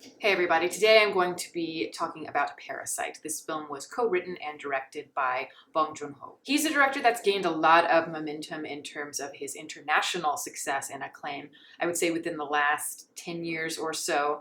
Hey everybody, today I'm going to be talking about Parasite. This film was co-written and directed by Joon-ho. He's a director that's gained a lot of momentum in terms of his international success and acclaim. I would say within the last 10 years or so.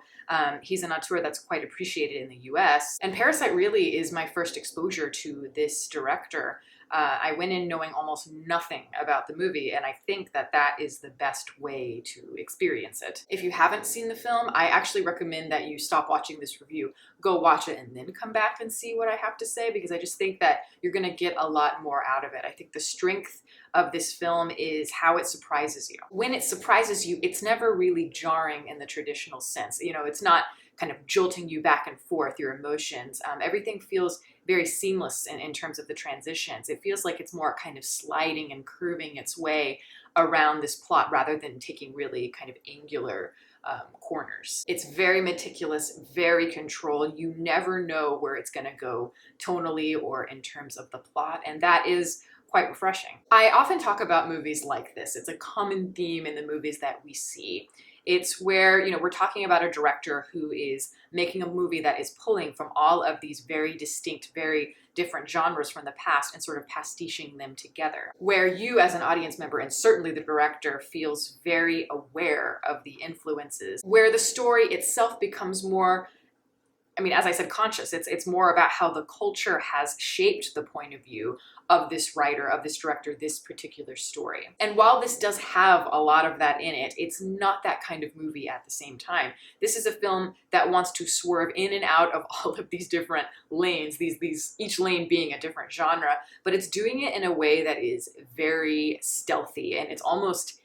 He's an auteur that's quite appreciated in the US. And Parasite really is my first exposure to this director. I went in knowing almost nothing about the movie, and I think that that is the best way to experience it. If you haven't seen the film, I actually recommend that you stop watching this review, go watch it, and then come back and see what I have to say, because I just think that you're going to get a lot more out of it. I think the strength of this film is how it surprises you. When it surprises you, it's never really jarring in the traditional sense. You know, it's not kind of jolting you back and forth, your emotions. Everything feels very seamless in terms of the transitions. It feels like it's more kind of sliding and curving its way around this plot rather than taking really kind of angular corners. It's very meticulous, very controlled. You never know where it's going to go tonally or in terms of the plot, and that is quite refreshing. I often talk about movies like this. It's a common theme in the movies that we see. It's where, we're talking about a director who is making a movie that is pulling from all of these very distinct, very different genres from the past and sort of pastiching them together. Where you as an audience member, and certainly the director, feels very aware of the influences. Where the story itself becomes more, as I said, conscious. It's more about how the culture has shaped the point of view of this writer, of this director, this particular story. And while this does have a lot of that in it, it's not that kind of movie at the same time. This is a film that wants to swerve in and out of all of these different lanes, each lane being a different genre, but it's doing it in a way that is very stealthy, and it's almost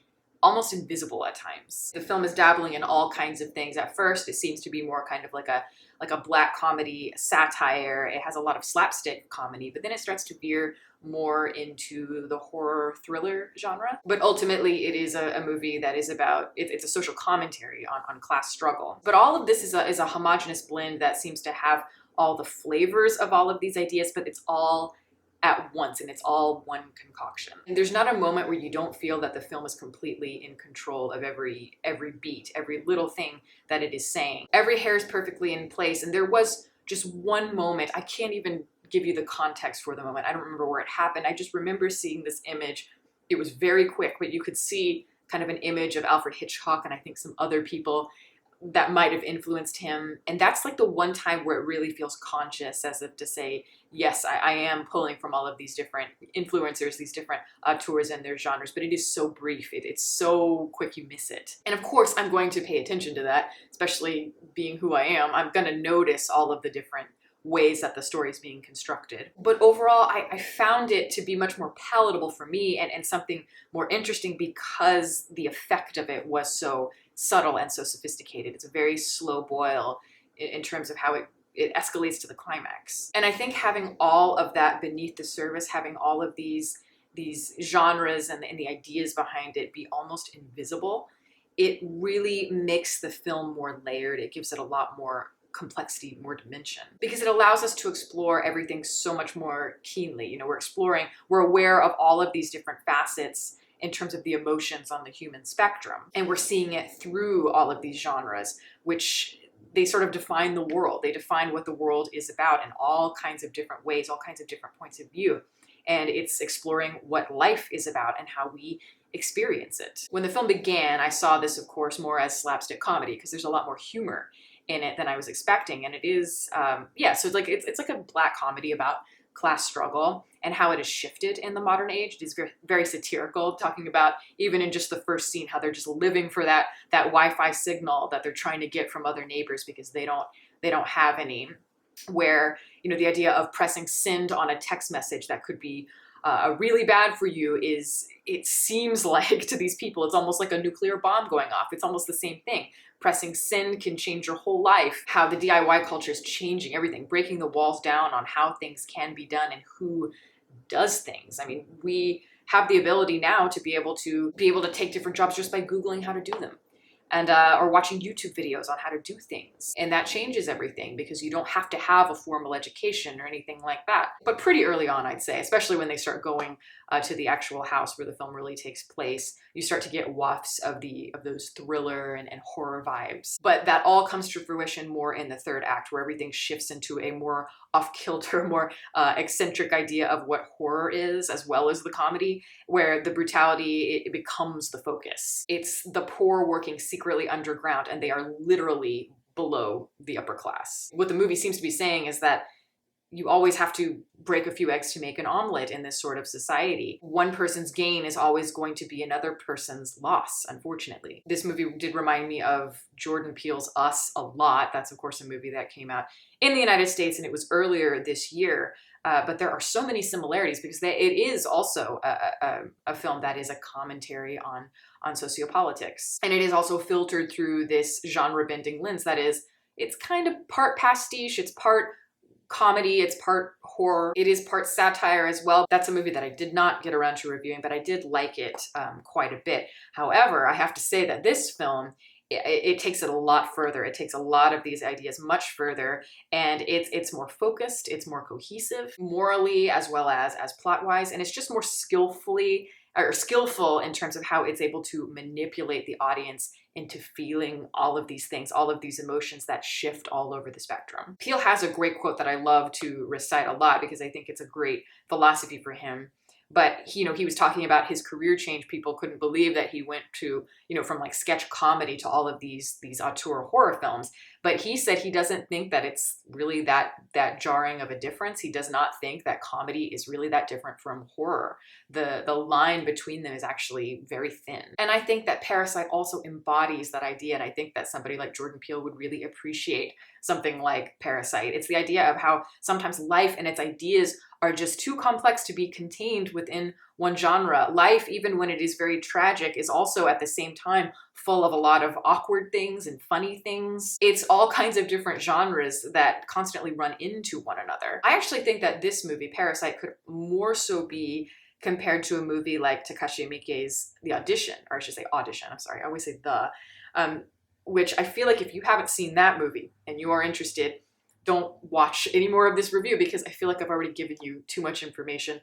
invisible at times. The film is dabbling in all kinds of things. At first, it seems to be more kind of like a black comedy satire. It has a lot of slapstick comedy, but then it starts to veer more into the horror thriller genre. But ultimately, it is a movie that is about, it's a social commentary on class struggle. But all of this is a homogenous blend that seems to have all the flavors of all of these ideas, but it's all at once, and it's all one concoction. And there's not a moment where you don't feel that the film is completely in control of every beat, every little thing that it is saying. Every hair is perfectly in place, and there was just one moment, I can't even give you the context for the moment, I don't remember where it happened, I just remember seeing this image. It was very quick, but you could see kind of an image of Alfred Hitchcock and I think some other people that might have influenced him. And that's like the one time where it really feels conscious, as if to say, yes, I am pulling from all of these different influencers, these different auteurs and their genres, but it is so brief. It's so quick you miss it. And of course, I'm going to pay attention to that, especially being who I am. I'm going to notice all of the different ways that the story is being constructed. But overall, I found it to be much more palatable for me and something more interesting because the effect of it was so subtle and so sophisticated. It's a very slow boil in terms of how it escalates to the climax. And I think having all of that beneath the surface, having all of these genres and the ideas behind it be almost invisible, it really makes the film more layered. It gives it a lot more complexity, more dimension, because it allows us to explore everything so much more keenly. We're aware of all of these different facets in terms of the emotions on the human spectrum. And we're seeing it through all of these genres, which they sort of define the world. They define what the world is about in all kinds of different ways, all kinds of different points of view. And it's exploring what life is about and how we experience it. When the film began, I saw this, of course, more as slapstick comedy, because there's a lot more humor in it than I was expecting. And it is, so it's like a black comedy about class struggle and how it has shifted in the modern age. It is very, very satirical, talking about, even in just the first scene, how they're just living for that Wi-Fi signal that they're trying to get from other neighbors because they don't have any. Where, the idea of pressing send on a text message that could be really bad for you it seems like to these people, it's almost like a nuclear bomb going off. It's almost the same thing. Pressing send can change your whole life. How the DIY culture is changing everything, breaking the walls down on how things can be done and who does things. We have the ability now to be able to take different jobs just by Googling how to do them. And or watching YouTube videos on how to do things. And that changes everything because you don't have to have a formal education or anything like that. But pretty early on, I'd say, especially when they start going to the actual house where the film really takes place, you start to get wafts of those thriller and horror vibes. But that all comes to fruition more in the third act, where everything shifts into a more off-kilter, more eccentric idea of what horror is, as well as the comedy, where the brutality, it becomes the focus. It's the poor working secretly underground, and they are literally below the upper class. What the movie seems to be saying is that you always have to break a few eggs to make an omelet in this sort of society. One person's gain is always going to be another person's loss, unfortunately. This movie did remind me of Jordan Peele's Us a lot. That's, of course, a movie that came out in the United States, and it was earlier this year. But there are so many similarities because it is also a film that is a commentary on sociopolitics. And it is also filtered through this genre-bending lens that is, it's kind of part pastiche, it's part comedy, it's part horror, it is part satire as well. That's a movie that I did not get around to reviewing, but I did like it quite a bit. However, I have to say that this film, it takes it a lot further. It takes a lot of these ideas much further, and it's more focused, it's more cohesive, morally as well as plot-wise, and it's just more skillful in terms of how it's able to manipulate the audience into feeling all of these things, all of these emotions that shift all over the spectrum. Peele has a great quote that I love to recite a lot because I think it's a great philosophy for him. But he was talking about his career change. People couldn't believe that he went to, from like sketch comedy to all of these auteur horror films. But he said he doesn't think that it's really that jarring of a difference. He does not think that comedy is really that different from horror. The line between them is actually very thin. And I think that Parasite also embodies that idea. And I think that somebody like Jordan Peele would really appreciate something like Parasite. It's the idea of how sometimes life and its ideas are just too complex to be contained within one genre. Life, even when it is very tragic, is also at the same time full of a lot of awkward things and funny things. It's all kinds of different genres that constantly run into one another. I actually think that this movie, Parasite, could more so be compared to a movie like Takashi Miike's The Audition, or I should say Audition, I'm sorry, I always say which I feel like if you haven't seen that movie and you are interested, don't watch any more of this review because I feel like I've already given you too much information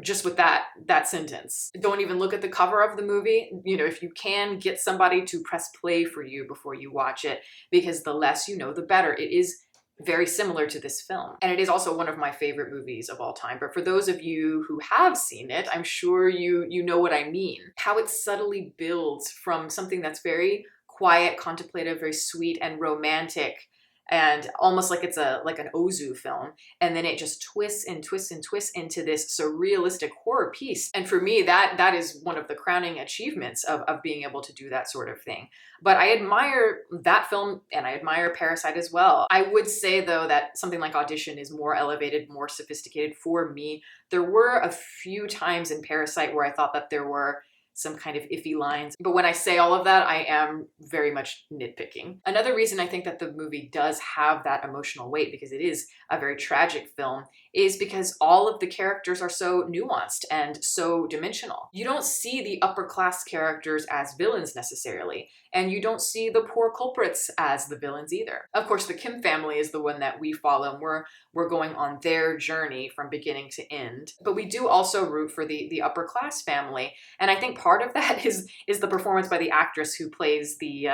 just with that sentence. Don't even look at the cover of the movie. If you can, get somebody to press play for you before you watch it, because the less you know, the better. It is very similar to this film. And it is also one of my favorite movies of all time. But for those of you who have seen it, I'm sure you know what I mean. How it subtly builds from something that's very quiet, contemplative, very sweet and romantic, and almost like it's like an Ozu film, and then it just twists and twists and twists into this surrealistic horror piece. And for me, that is one of the crowning achievements of being able to do that sort of thing. But I admire that film, and I admire Parasite as well. I would say, though, that something like Audition is more elevated, more sophisticated for me. There were a few times in Parasite where I thought that there were some kind of iffy lines. But when I say all of that, I am very much nitpicking. Another reason I think that the movie does have that emotional weight, because it is a very tragic film, is because all of the characters are so nuanced and so dimensional. You don't see the upper class characters as villains necessarily, and you don't see the poor culprits as the villains either. Of course, the Kim family is the one that we follow, and we're going on their journey from beginning to end. But we do also root for the upper class family, and I think part of that is the performance by the actress who plays the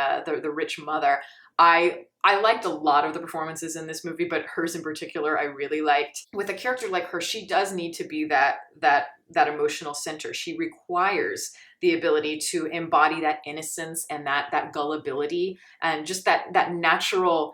rich mother. I liked a lot of the performances in this movie, but hers in particular I really liked. With a character like her, she does need to be that emotional center. She requires the ability to embody that innocence and that gullibility and just that natural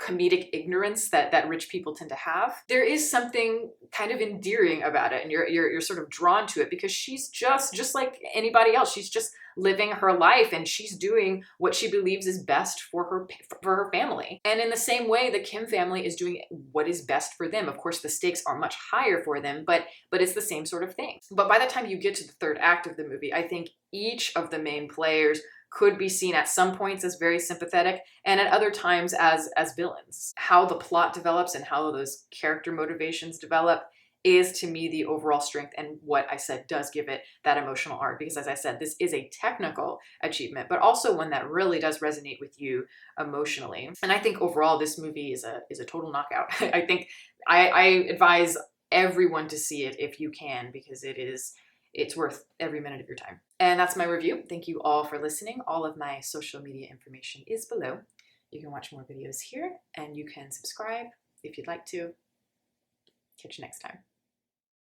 comedic ignorance that rich people tend to have. There is something kind of endearing about it, and you're sort of drawn to it because she's just like anybody else. She's just living her life, and she's doing what she believes is best for her family. And in the same way, the Kim family is doing what is best for them. Of course, the stakes are much higher for them, but it's the same sort of thing. But by the time you get to the third act of the movie, I think each of the main players could be seen at some points as very sympathetic and at other times as villains. How the plot develops and how those character motivations develop is, to me, the overall strength and what I said does give it that emotional arc. Because as I said, this is a technical achievement, but also one that really does resonate with you emotionally. And I think overall this movie is a total knockout. I think I advise everyone to see it if you can, because it's worth every minute of your time. And that's my review. Thank you all for listening. All of my social media information is below. You can watch more videos here, and you can subscribe if you'd like to. Catch you next time.